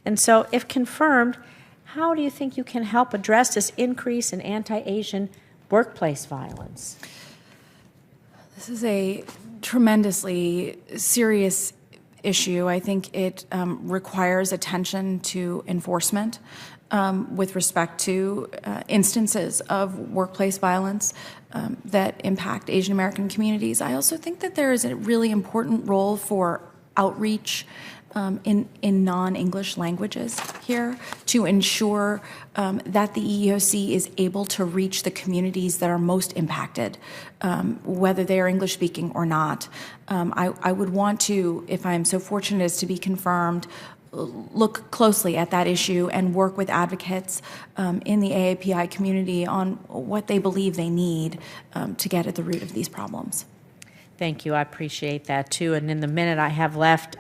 And so, if confirmed, how do you think you can help address this increase in anti-Asian workplace violence? This is a tremendously serious issue. I think it requires attention to enforcement with respect to instances of workplace violence that impact Asian American communities. I also think that there is a really important role for outreach in non-English languages here to ensure that the EEOC is able to reach the communities that are most impacted, whether they are English-speaking or not. I would want to, if I am so fortunate as to be confirmed, look closely at that issue and work with advocates in the AAPI community on what they believe they need to get at the root of these problems. Thank you. I appreciate that, too. And in the minute I have left,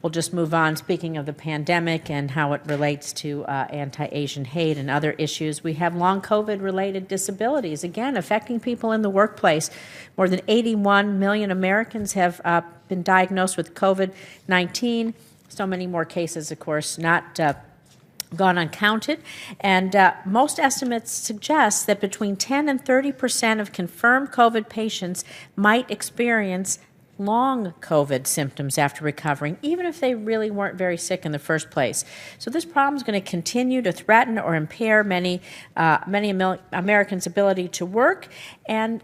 we'll just move on. Speaking of the pandemic and how it relates to anti-Asian hate and other issues, we have long COVID-related disabilities, again, affecting people in the workplace. More than 81 million Americans have been diagnosed with COVID-19. So many more cases, of course, not gone uncounted. And most estimates suggest that between 10 and 30% of confirmed COVID patients might experience long COVID symptoms after recovering, even if they really weren't very sick in the first place. So this problem is going to continue to threaten or impair many Americans' ability to work, and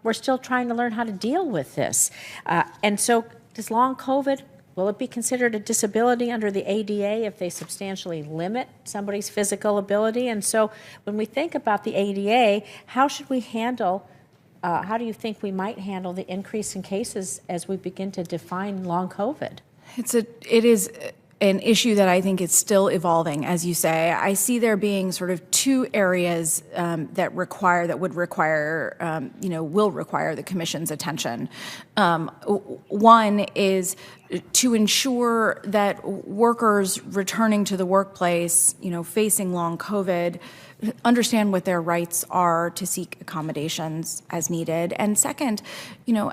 we're still trying to learn how to deal with this. And so does long COVID, will it be considered a disability under the ADA if they substantially limit somebody's physical ability? And so when we think about the ADA, how should we handle how do you think we might handle the increase in cases as we begin to define long COVID? It is an issue that I think is still evolving, as you say. I see there being sort of two areas that will require the Commission's attention. One is to ensure that workers returning to the workplace, facing long COVID, understand what their rights are to seek accommodations as needed. And second,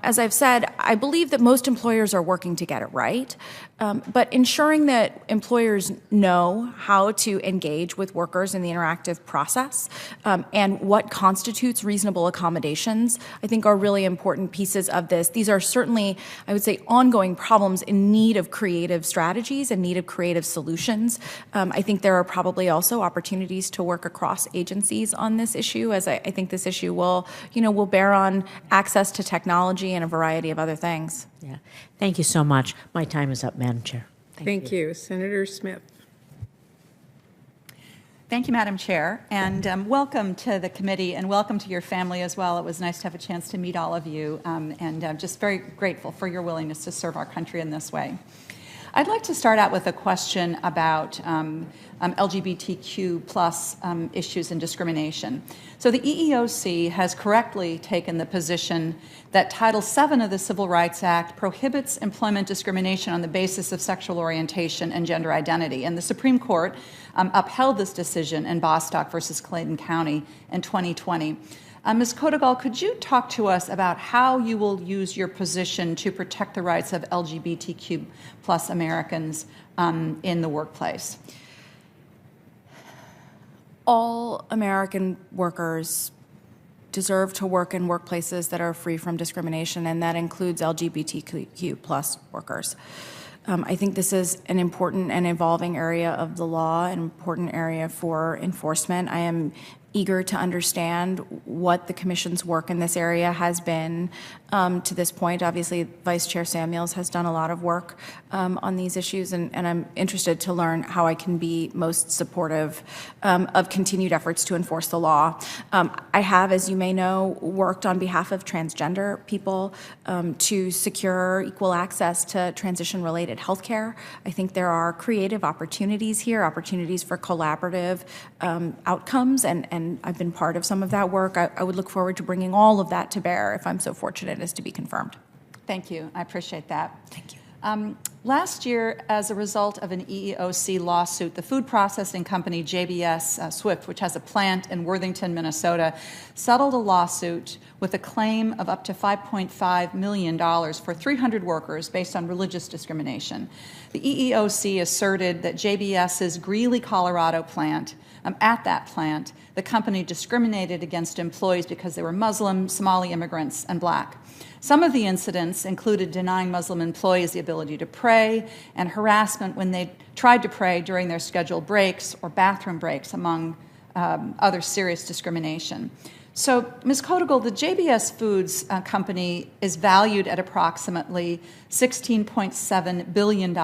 as I've said, I believe that most employers are working to get it right, but ensuring that employers know how to engage with workers in the interactive process and what constitutes reasonable accommodations, I think are really important pieces of this. These are certainly, I would say, ongoing problems in need of creative strategies and need of creative solutions. I think there are probably also opportunities to work across agencies on this issue, as I think this issue will bear on access to technology and a variety of other things. Yeah. Thank you so much. My time is up, Madam Chair. Thank you. Senator Smith. Thank you, Madam Chair, and welcome to the committee and welcome to your family as well. It was nice to have a chance to meet all of you, and I'm just very grateful for your willingness to serve our country in this way. I'd like to start out with a question about LGBTQ plus issues and discrimination. So the EEOC has correctly taken the position that Title VII of the Civil Rights Act prohibits employment discrimination on the basis of sexual orientation and gender identity. And the Supreme Court upheld this decision in Bostock versus Clayton County in 2020. Ms. Kotagal, could you talk to us about how you will use your position to protect the rights of LGBTQ plus Americans in the workplace? All American workers deserve to work in workplaces that are free from discrimination, and that includes LGBTQ plus workers. I think this is an important and evolving area of the law, an important area for enforcement. I am eager to understand what the Commission's work in this area has been to this point. Obviously, Vice Chair Samuels has done a lot of work on these issues, and I'm interested to learn how I can be most supportive of continued efforts to enforce the law. I have, as you may know, worked on behalf of transgender people to secure equal access to transition-related health care. I think there are creative opportunities here, opportunities for collaborative outcomes, and I've been part of some of that work. I would look forward to bringing all of that to bear if I'm so fortunate as to be confirmed. Thank you. I appreciate that. Thank you. Last year, as a result of an EEOC lawsuit, the food processing company JBS Swift, which has a plant in Worthington, Minnesota, settled a lawsuit with a claim of up to $5.5 million for 300 workers based on religious discrimination. The EEOC asserted that JBS's Greeley, Colorado plant, at that plant, the company discriminated against employees because they were Muslim, Somali immigrants, and black. Some of the incidents included denying Muslim employees the ability to pray and harassment when they tried to pray during their scheduled breaks or bathroom breaks, among other serious discrimination. So, Ms. Kotagal, the JBS Foods company is valued at approximately $16.7 billion.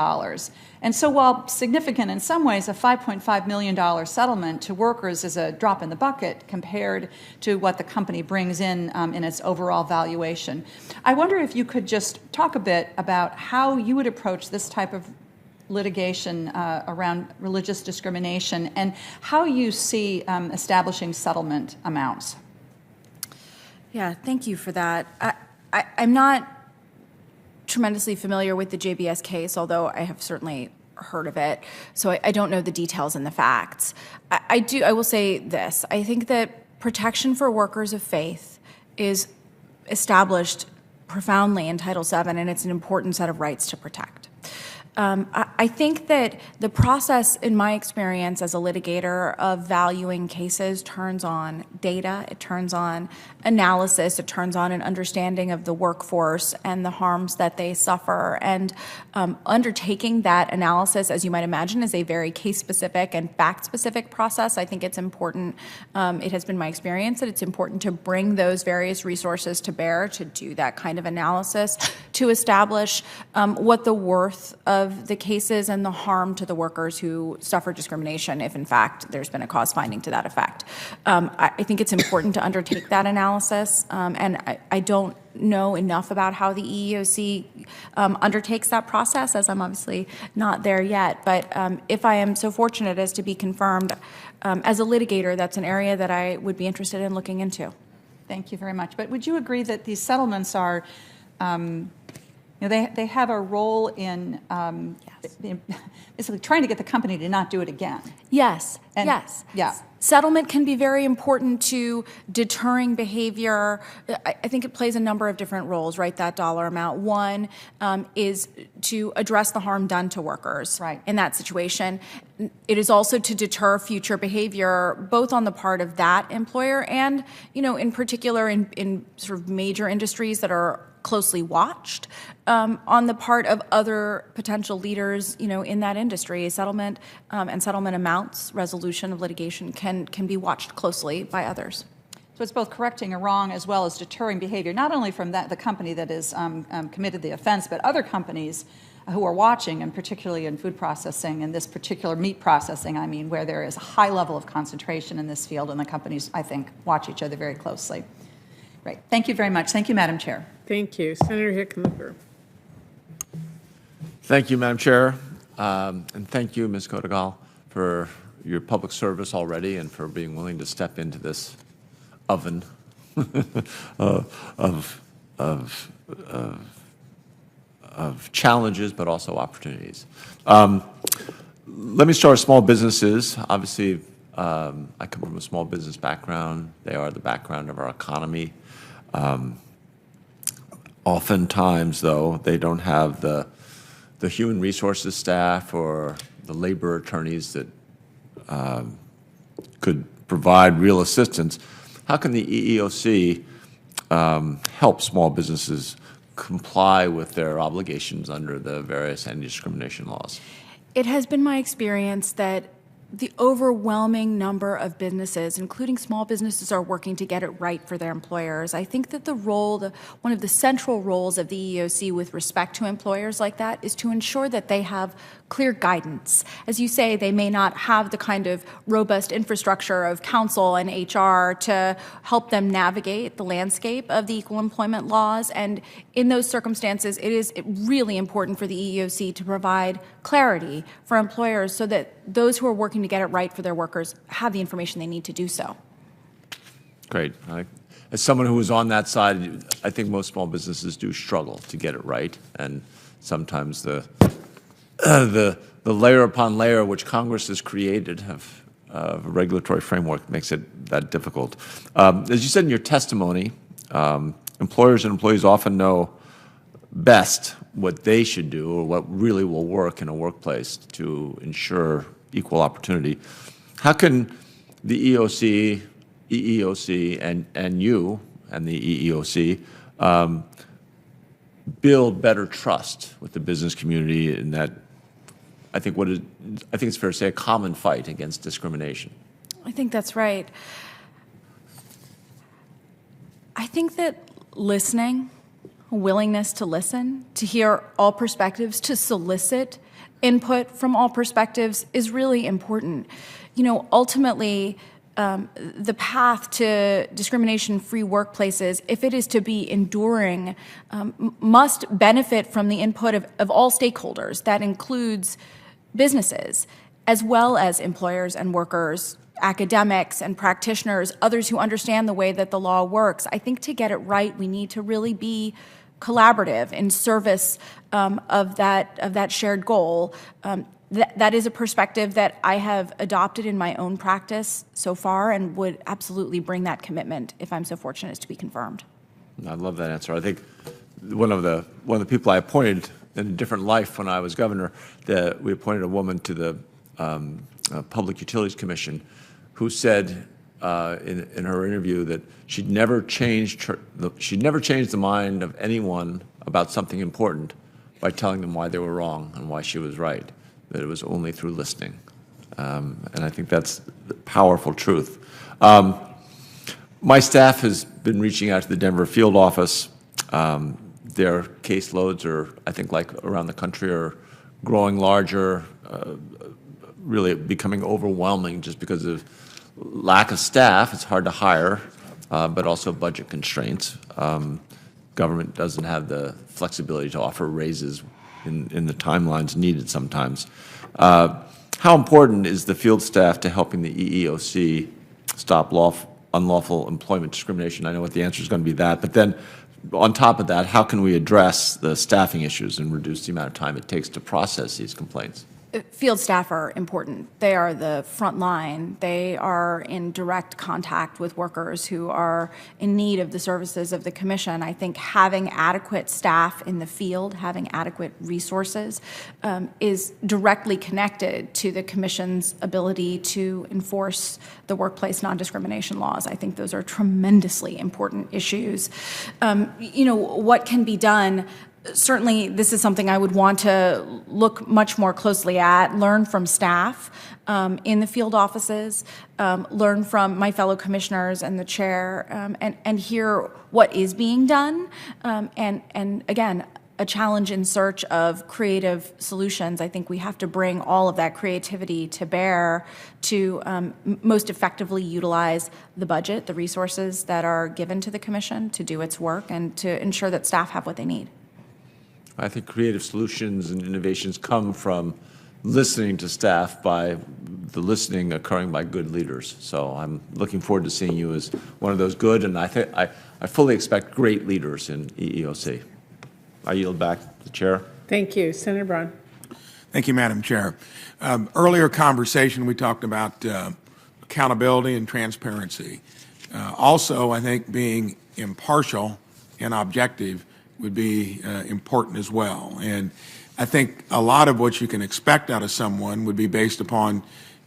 And so while significant in some ways, a $5.5 million settlement to workers is a drop in the bucket compared to what the company brings in its overall valuation. I wonder if you could just talk a bit about how you would approach this type of litigation around religious discrimination and how you see establishing settlement amounts. Yeah, thank you for that. I'm not tremendously familiar with the JBS case, although I have certainly heard of it, so I don't know the details and the facts. I will say this. I think that protection for workers of faith is established profoundly in Title VII, and it's an important set of rights to protect. I think that the process, in my experience as a litigator, of valuing cases turns on data, it turns on analysis, it turns on an understanding of the workforce and the harms that they suffer. And undertaking that analysis, as you might imagine, is a very case-specific and fact-specific process. I think it's important, it has been my experience that it's important to bring those various resources to bear to do that kind of analysis, to establish what the worth of of the cases and the harm to the workers who suffer discrimination, if in fact there's been a cause finding to that effect. I think it's important to undertake that analysis, and I don't know enough about how the EEOC undertakes that process, as I'm obviously not there yet. But if I am so fortunate as to be confirmed as a litigator, that's an area that I would be interested in looking into. Thank you very much. But would you agree that these settlements are, they have a role in basically trying to get the company to not do it again? Yes, yes. Yeah. Settlement can be very important to deterring behavior. I think it plays a number of different roles, right, that dollar amount. One is to address the harm done to workers in that situation. It is also to deter future behavior, both on the part of that employer and, in particular in sort of major industries that are closely watched, on the part of other potential leaders, in that industry. Settlement and settlement amounts, resolution of litigation can be watched closely by others. So it's both correcting a wrong as well as deterring behavior, not only from the company that has committed the offense, but other companies who are watching, and particularly in food processing, and this particular meat processing, where there is a high level of concentration in this field, and the companies, I think, watch each other very closely. Great. Thank you very much. Thank you, Madam Chair. Thank you. Senator Hickenlooper. Thank you, Madam Chair, and thank you, Ms. Kotagal, for your public service already and for being willing to step into this oven of challenges, but also opportunities. Let me start with small businesses. Obviously, I come from a small business background. They are the background of our economy. Oftentimes, though, they don't have the human resources staff or the labor attorneys that could provide real assistance. How can the EEOC help small businesses comply with their obligations under the various anti-discrimination laws? It has been my experience that the overwhelming number of businesses, including small businesses, are working to get it right for their employers. I think that one of the central roles of the EEOC with respect to employers like that is to ensure that they have clear guidance. As you say, they may not have the kind of robust infrastructure of counsel and HR to help them navigate the landscape of the equal employment laws. And in those circumstances, it is really important for the EEOC to provide clarity for employers so that those who are working to get it right for their workers have the information they need to do so. Great. As someone who was on that side, I think most small businesses do struggle to get it right, and sometimes the layer upon layer which Congress has created of a regulatory framework makes it that difficult. As you said in your testimony, employers and employees often know best what they should do or what really will work in a workplace to ensure equal opportunity. How can the EEOC and you and the EEOC build better trust with the business community in that, I think it's fair to say, a common fight against discrimination? I think that's right. I think that listening, willingness to listen, to hear all perspectives, to solicit input from all perspectives is really important. Ultimately, the path to discrimination-free workplaces, if it is to be enduring, must benefit from the input of all stakeholders. That includes businesses, as well as employers and workers, academics and practitioners, others who understand the way that the law works. I think to get it right, we need to really be collaborative in service of that shared goal. That is a perspective that I have adopted in my own practice so far, and would absolutely bring that commitment if I'm so fortunate as to be confirmed. I love that answer. I think one of the people I appointed in a different life when I was governor, we appointed a woman to the Public Utilities Commission who said in her interview that she'd never changed the mind of anyone about something important by telling them why they were wrong and why she was right, that it was only through listening. And I think that's the powerful truth. My staff has been reaching out to the Denver field office. Their caseloads are, I think, like around the country, are growing larger, really becoming overwhelming just because of lack of staff. It's hard to hire, but also budget constraints. Government doesn't have the flexibility to offer raises in the timelines needed sometimes. How important is the field staff to helping the EEOC stop unlawful employment discrimination? I know what the answer is going to be that, but then on top of that, how can we address the staffing issues and reduce the amount of time it takes to process these complaints? Field staff are important. They are the front line. They are in direct contact with workers who are in need of the services of the Commission. I think having adequate staff in the field, having adequate resources, is directly connected to the Commission's ability to enforce the workplace non-discrimination laws. I think those are tremendously important issues. What can be done? Certainly, this is something I would want to look much more closely at, learn from staff in the field offices, learn from my fellow commissioners and the chair, and hear what is being done. And again, a challenge in search of creative solutions. I think we have to bring all of that creativity to bear to most effectively utilize the budget, the resources that are given to the Commission to do its work and to ensure that staff have what they need. I think creative solutions and innovations come from listening to staff, by the listening occurring by good leaders. So I'm looking forward to seeing you as one of those good, and I fully expect great leaders in EEOC. I yield back to the chair. Thank you. Senator Braun. Thank you, Madam Chair. Earlier conversation, we talked about accountability and transparency. Also, I think being impartial and objective would be important as well. And I think a lot of what you can expect out of someone would be based upon,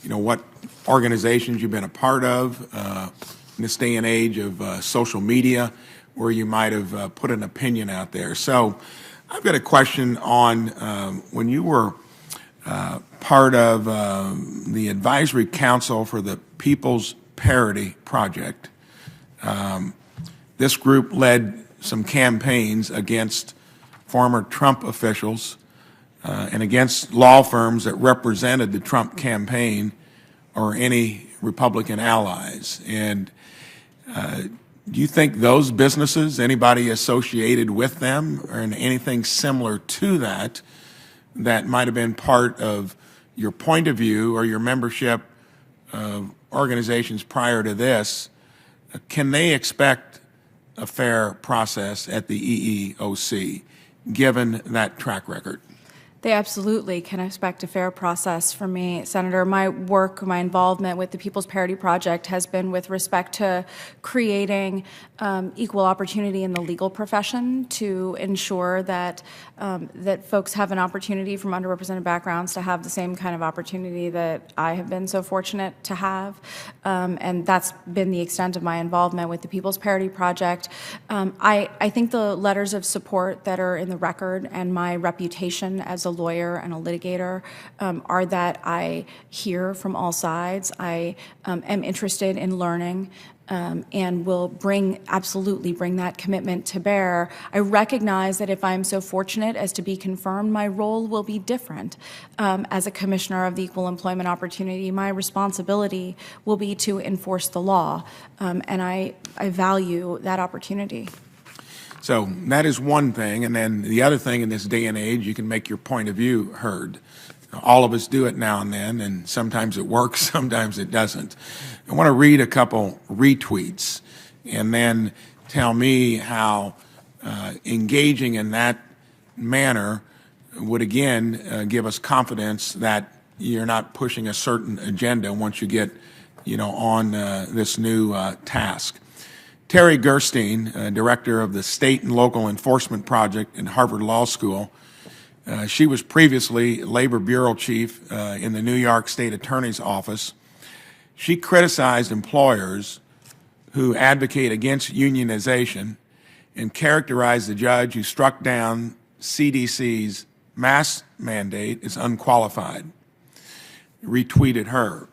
what organizations you've been a part of in this day and age of social media, where you might have put an opinion out there. So I've got a question on when you were part of the Advisory Council for the People's Parity Project. This group led some campaigns against former Trump officials and against law firms that represented the Trump campaign or any Republican allies. And do you think those businesses, anybody associated with them, or anything similar to that, that might have been part of your point of view or your membership of organizations prior to this, can they expect a fair process at the EEOC, given that track record? They absolutely can expect a fair process from me, Senator. My work, my involvement with the People's Parity Project has been with respect to creating equal opportunity in the legal profession to ensure that that folks have an opportunity from underrepresented backgrounds to have the same kind of opportunity that I have been so fortunate to have. And that's been the extent of my involvement with the People's Parity Project. I think the letters of support that are in the record and my reputation as a lawyer and a litigator are that I hear from all sides. I am interested in learning and will absolutely bring that commitment to bear. I recognize that if I'm so fortunate as to be confirmed, my role will be different. As a commissioner of the Equal Employment Opportunity, my responsibility will be to enforce the law, and I value that opportunity. So that is one thing, and then the other thing in this day and age, you can make your point of view heard. All of us do it now and then, and sometimes it works, sometimes it doesn't. I want to read a couple retweets and then tell me how engaging in that manner would again give us confidence that you're not pushing a certain agenda once you get, on this new task. Terry Gerstein, director of the State and Local Enforcement Project in Harvard Law School, she was previously Labor Bureau Chief in the New York State Attorney's Office. She criticized employers who advocate against unionization and characterized the judge who struck down CDC's mask mandate as unqualified. Retweeted her.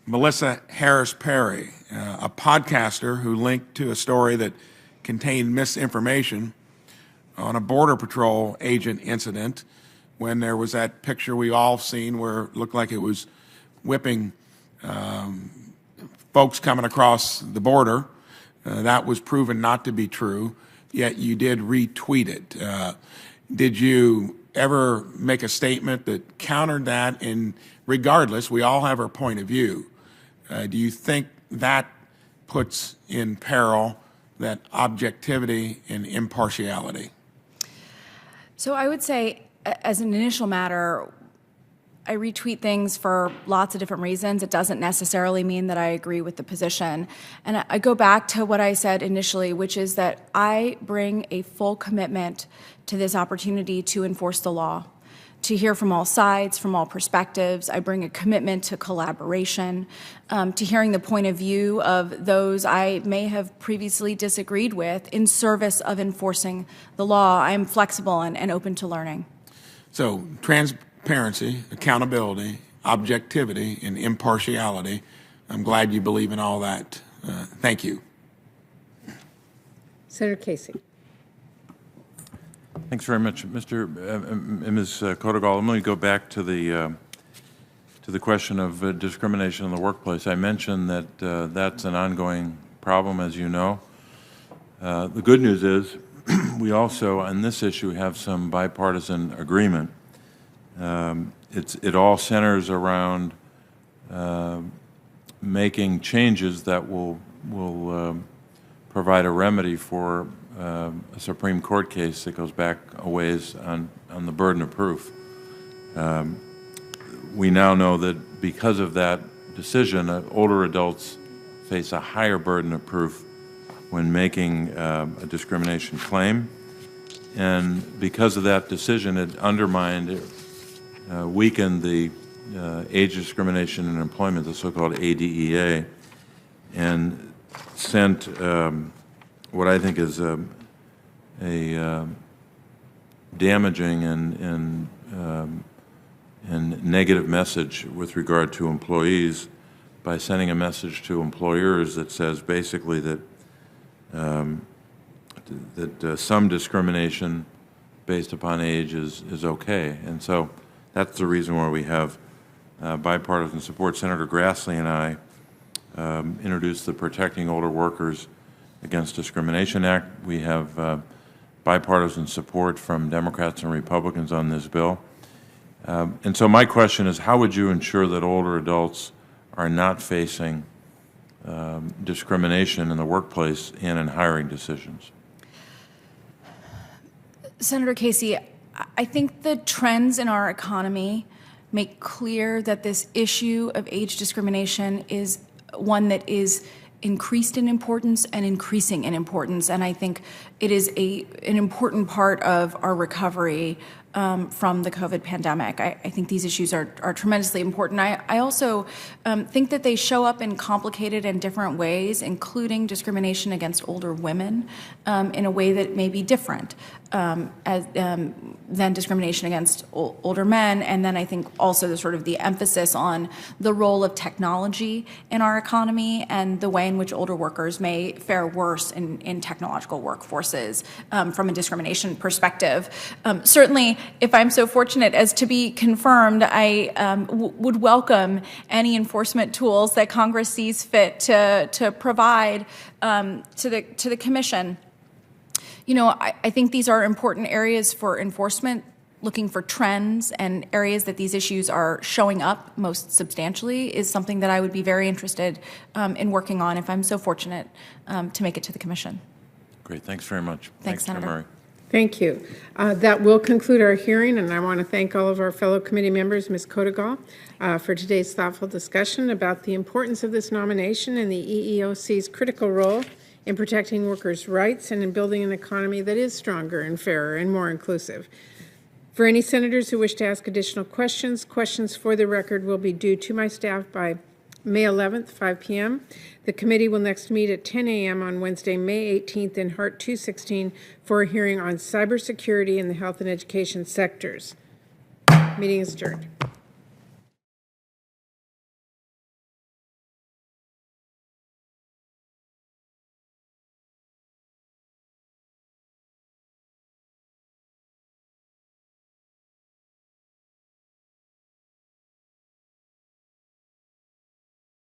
Melissa Harris Perry, a podcaster who linked to a story that contained misinformation on a Border Patrol agent incident, when there was that picture we all seen where it looked like it was whipping folks coming across the border. That was proven not to be true, yet you did retweet it. Did you ever make a statement that countered that? And regardless, we all have our point of view. Do you think that puts in peril that objectivity and impartiality? So I would say, as an initial matter, I retweet things for lots of different reasons. It doesn't necessarily mean that I agree with the position. And I go back to what I said initially, which is that I bring a full commitment to this opportunity to enforce the law, to hear from all sides, from all perspectives. I bring a commitment to collaboration, to hearing the point of view of those I may have previously disagreed with in service of enforcing the law. I am flexible and open to learning. So transparency, accountability, objectivity, and impartiality. I'm glad you believe in all that. Thank you. Senator Casey. Thanks very much, Ms. Kotagal. Let me go back to the question of discrimination in the workplace. I mentioned that that's an ongoing problem, as you know. The good news is we also, on this issue, have some bipartisan agreement. It all centers around making changes that will provide a remedy for a Supreme Court case that goes back a ways on the burden of proof. We now know that because of that decision, older adults face a higher burden of proof when making a discrimination claim. And because of that decision, it undermined, weakened the age discrimination in employment, the so-called ADEA, and sent what I think is a damaging and negative message with regard to employees by sending a message to employers that says basically that some discrimination based upon age is okay. And so that's the reason why we have bipartisan support. Senator Grassley and I introduced the Protecting Older Workers Against Discrimination Act. We have bipartisan support from Democrats and Republicans on this bill. And so my question is, how would you ensure that older adults are not facing discrimination in the workplace and in hiring decisions? Senator Casey, I think the trends in our economy make clear that this issue of age discrimination is one that is increased in importance and increasing in importance. And I think it is an important part of our recovery from the COVID pandemic. I think these issues are tremendously important. I also think that they show up in complicated and different ways, including discrimination against older women in a way that may be different than discrimination against older men. And then I think also the emphasis on the role of technology in our economy and the way in which older workers may fare worse in technological workforces from a discrimination perspective. Certainly, if I'm so fortunate as to be confirmed, I would welcome any enforcement tools that Congress sees fit to provide to the Commission. You know, I think these are important areas for enforcement, looking for trends and areas that these issues are showing up most substantially is something that I would be very interested in working on if I'm so fortunate to make it to the Commission. Great. Thanks very much. Thanks, Senator. Murray. Thank you. That will conclude our hearing, and I want to thank all of our fellow committee members, Ms. Kotagal, for today's thoughtful discussion about the importance of this nomination and the EEOC's critical role in protecting workers' rights and in building an economy that is stronger and fairer and more inclusive. For any senators who wish to ask additional questions, questions for the record will be due to my staff by May 11th, 5 p.m. The committee will next meet at 10 a.m. on Wednesday, May 18th in Hart 216 for a hearing on cybersecurity in the health and education sectors. Meeting is adjourned.